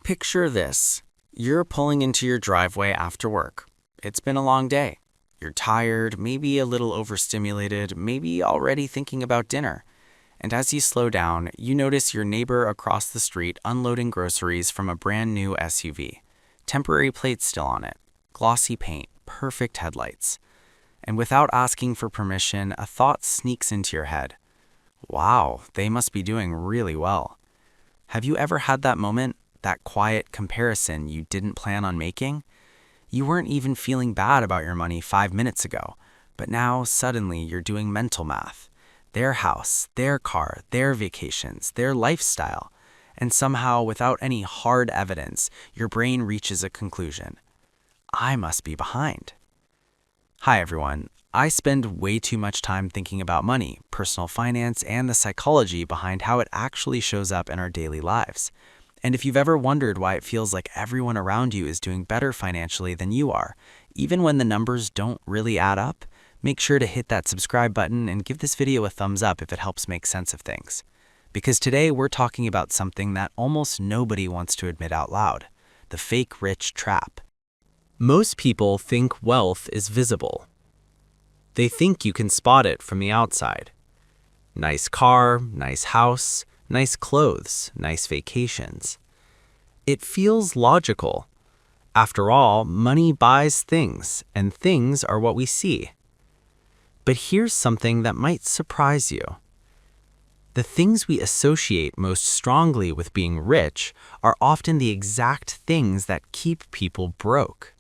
Picture this. You're pulling into your driveway after work. It's been a long day. You're tired, maybe a little overstimulated, maybe already thinking about dinner. And as you slow down, you notice your neighbor across the street unloading groceries from a brand new SUV. Temporary plates still on it, glossy paint, perfect headlights. And without asking for permission, a thought sneaks into your head. Wow, they must be doing really well. Have you ever had that moment? That quiet comparison you didn't plan on making? You weren't even feeling bad about your money 5 minutes ago, but now suddenly you're doing mental math. Their house, their car, their vacations, their lifestyle. And somehow, without any hard evidence, your brain reaches a conclusion. I must be behind. Hi everyone. I spend way too much time thinking about money, personal finance, and the psychology behind how it actually shows up in our daily lives. And if you've ever wondered why it feels like everyone around you is doing better financially than you are, even when the numbers don't really add up, make sure to hit that subscribe button and give this video a thumbs up if it helps make sense of things. Because today we're talking about something that almost nobody wants to admit out loud: the fake rich trap. Most people think wealth is visible. They think you can spot it from the outside. Nice car, nice house, nice clothes, nice vacations. It feels logical. After all, money buys things, and things are what we see. But here's something that might surprise you. The things we associate most strongly with being rich are often the exact things that keep people broke.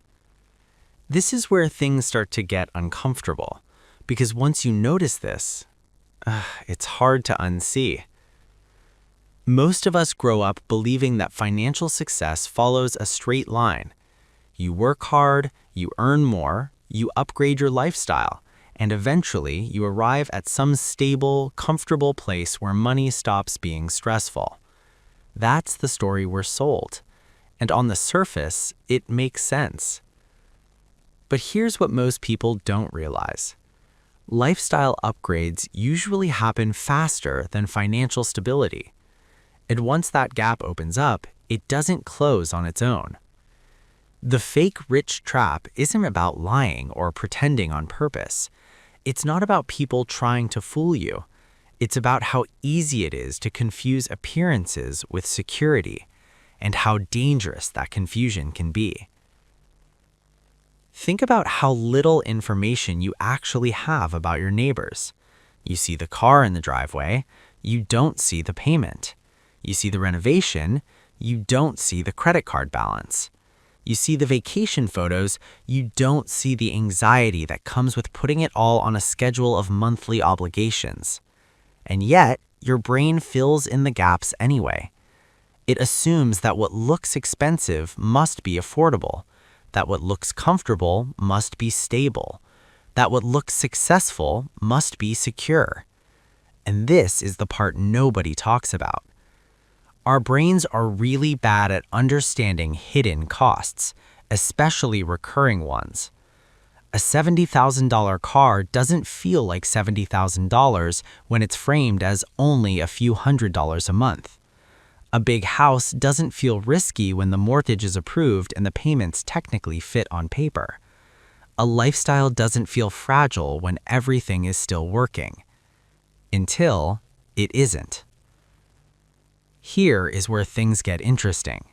This is where things start to get uncomfortable, because once you notice this, it's hard to unsee. Most of us grow up believing that financial success follows a straight line. You work hard, you earn more, you upgrade your lifestyle, and eventually you arrive at some stable, comfortable place where money stops being stressful. That's the story we're sold. And on the surface, it makes sense. But here's what most people don't realize. Lifestyle upgrades usually happen faster than financial stability. And once that gap opens up, it doesn't close on its own. The fake rich trap isn't about lying or pretending on purpose. It's not about people trying to fool you. It's about how easy it is to confuse appearances with security, and how dangerous that confusion can be. Think about how little information you actually have about your neighbors. You see the car in the driveway, you don't see the payment. You see the renovation, you don't see the credit card balance. You see the vacation photos, you don't see the anxiety that comes with putting it all on a schedule of monthly obligations. And yet, your brain fills in the gaps anyway. It assumes that what looks expensive must be affordable, that what looks comfortable must be stable, that what looks successful must be secure. And this is the part nobody talks about. Our brains are really bad at understanding hidden costs, especially recurring ones. A $70,000 car doesn't feel like $70,000 when it's framed as only a few $100s a month. A big house doesn't feel risky when the mortgage is approved and the payments technically fit on paper. A lifestyle doesn't feel fragile when everything is still working. Until it isn't. Here is where things get interesting.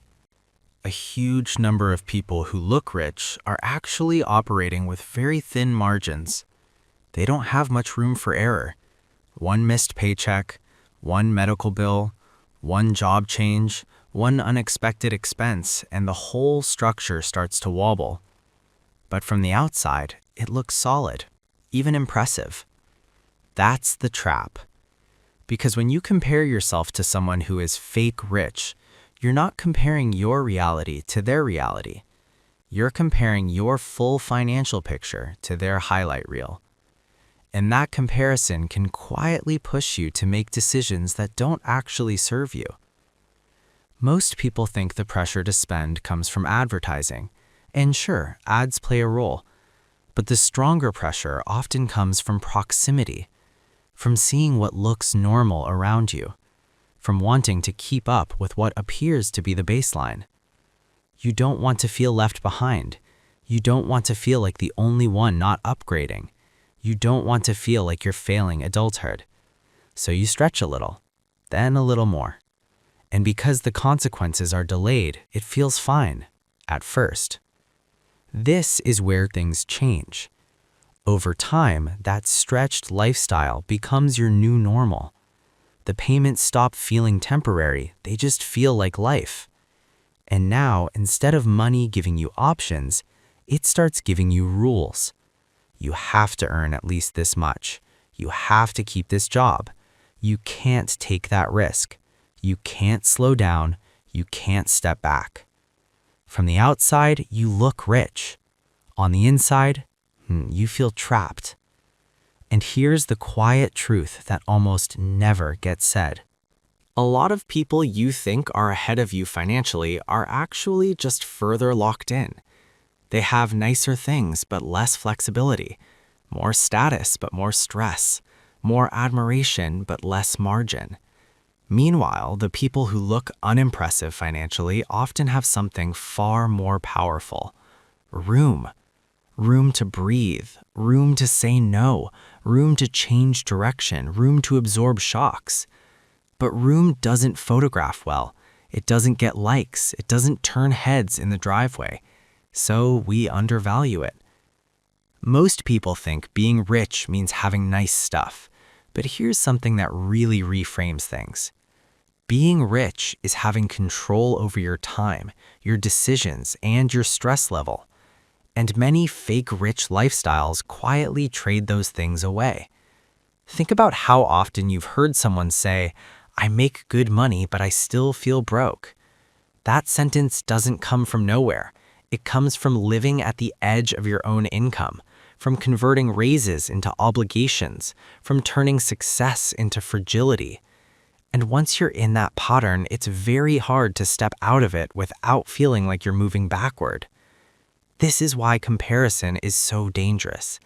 A huge number of people who look rich are actually operating with very thin margins. They don't have much room for error. One missed paycheck, one medical bill, one job change, one unexpected expense, and the whole structure starts to wobble. But from the outside, it looks solid, even impressive. That's the trap. Because when you compare yourself to someone who is fake rich, you're not comparing your reality to their reality. You're comparing your full financial picture to their highlight reel. And that comparison can quietly push you to make decisions that don't actually serve you. Most people think the pressure to spend comes from advertising. And sure, ads play a role. But the stronger pressure often comes from proximity. From seeing what looks normal around you, from wanting to keep up with what appears to be the baseline. You don't want to feel left behind. You don't want to feel like the only one not upgrading. You don't want to feel like you're failing adulthood. So you stretch a little, then a little more. And because the consequences are delayed, it feels fine at first. This is where things change. Over time, that stretched lifestyle becomes your new normal. The payments stop feeling temporary, they just feel like life. And now, instead of money giving you options, it starts giving you rules. You have to earn at least this much. You have to keep this job. You can't take that risk. You can't slow down. You can't step back. From the outside, you look rich. On the inside, you feel trapped. And here's the quiet truth that almost never gets said. A lot of people you think are ahead of you financially are actually just further locked in. They have nicer things but less flexibility, more status but more stress, more admiration but less margin. Meanwhile, the people who look unimpressive financially often have something far more powerful: room. Room to breathe, room to say no, room to change direction, room to absorb shocks. But room doesn't photograph well. It doesn't get likes. It doesn't turn heads in the driveway. So we undervalue it. Most people think being rich means having nice stuff. But here's something that really reframes things. Being rich is having control over your time, your decisions, and your stress level. And many fake rich lifestyles quietly trade those things away. Think about how often you've heard someone say, "I make good money, but I still feel broke." That sentence doesn't come from nowhere. It comes from living at the edge of your own income, from converting raises into obligations, from turning success into fragility. And once you're in that pattern, it's very hard to step out of it without feeling like you're moving backward. This is why comparison is so dangerous.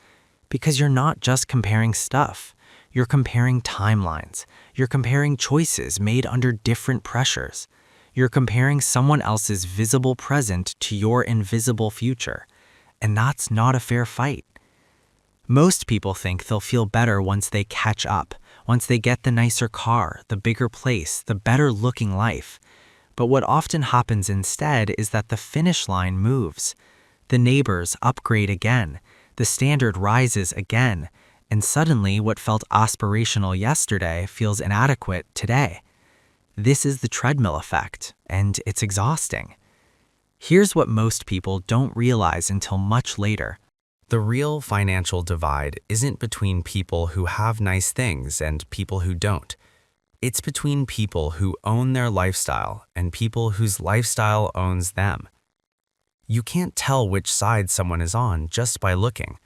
Because you're not just comparing stuff. You're comparing timelines. You're comparing choices made under different pressures. You're comparing someone else's visible present to your invisible future. And that's not a fair fight. Most people think they'll feel better once they catch up, once they get the nicer car, the bigger place, the better looking life. But what often happens instead is that the finish line moves. The neighbors upgrade again, the standard rises again, and suddenly what felt aspirational yesterday feels inadequate today. This is the treadmill effect, and it's exhausting. Here's what most people don't realize until much later. The real financial divide isn't between people who have nice things and people who don't. It's between people who own their lifestyle and people whose lifestyle owns them. You can't tell which side someone is on just by looking.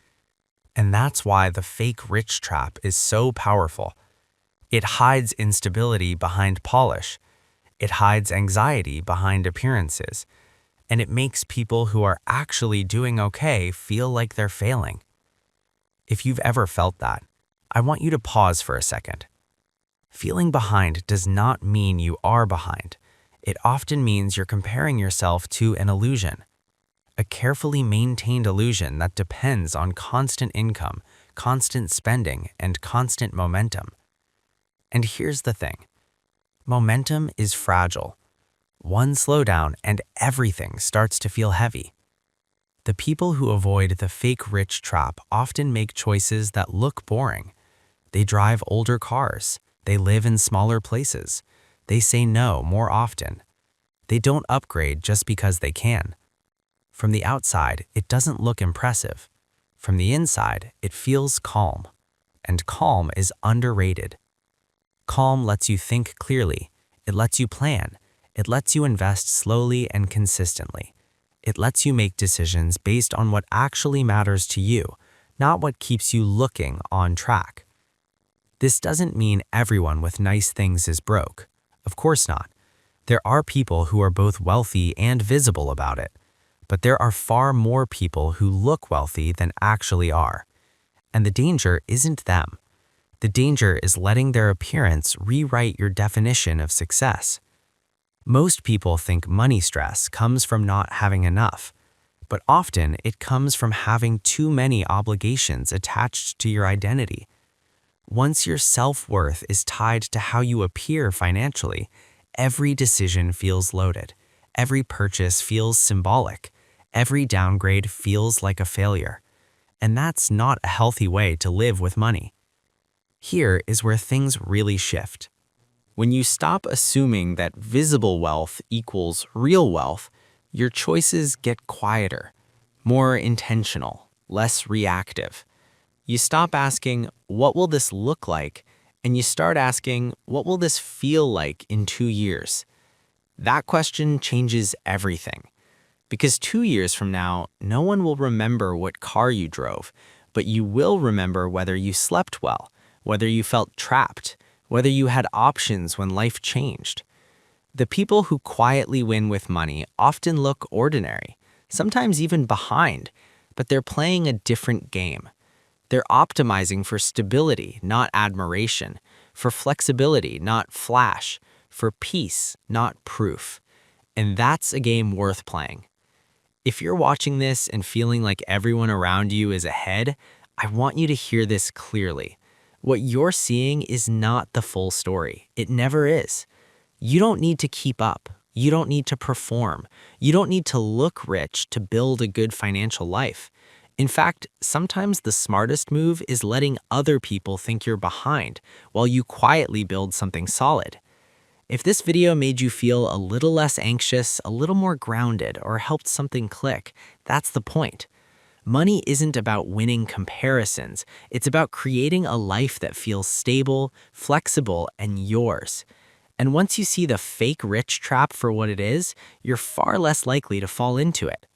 And that's why the fake rich trap is so powerful. It hides instability behind polish. It hides anxiety behind appearances. And it makes people who are actually doing okay feel like they're failing. If you've ever felt that, I want you to pause for a second. Feeling behind does not mean you are behind. It often means you're comparing yourself to an illusion. A carefully maintained illusion that depends on constant income, constant spending, and constant momentum. And here's the thing. Momentum is fragile. One slowdown and everything starts to feel heavy. The people who avoid the fake rich trap often make choices that look boring. They drive older cars. They live in smaller places. They say no more often. They don't upgrade just because they can. From the outside, it doesn't look impressive. From the inside, it feels calm. And calm is underrated. Calm lets you think clearly. It lets you plan. It lets you invest slowly and consistently. It lets you make decisions based on what actually matters to you, not what keeps you looking on track. This doesn't mean everyone with nice things is broke. Of course not. There are people who are both wealthy and visible about it. But there are far more people who look wealthy than actually are. And the danger isn't them. The danger is letting their appearance rewrite your definition of success. Most people think money stress comes from not having enough, but often it comes from having too many obligations attached to your identity. Once your self-worth is tied to how you appear financially, every decision feels loaded. Every purchase feels symbolic. Every downgrade feels like a failure. And that's not a healthy way to live with money. Here is where things really shift. When you stop assuming that visible wealth equals real wealth, your choices get quieter, more intentional, less reactive. You stop asking, what will this look like? And you start asking, what will this feel like in 2 years? That question changes everything. Because 2 years from now, no one will remember what car you drove, but you will remember whether you slept well, whether you felt trapped, whether you had options when life changed. The people who quietly win with money often look ordinary, sometimes even behind, but they're playing a different game. They're optimizing for stability, not admiration, for flexibility, not flash, for peace, not proof. And that's a game worth playing. If you're watching this and feeling like everyone around you is ahead, I want you to hear this clearly. What you're seeing is not the full story. It never is. You don't need to keep up. You don't need to perform. You don't need to look rich to build a good financial life. In fact, sometimes the smartest move is letting other people think you're behind while you quietly build something solid. If this video made you feel a little less anxious, a little more grounded, or helped something click, that's the point. Money isn't about winning comparisons. It's about creating a life that feels stable, flexible, and yours. And once you see the fake rich trap for what it is, you're far less likely to fall into it.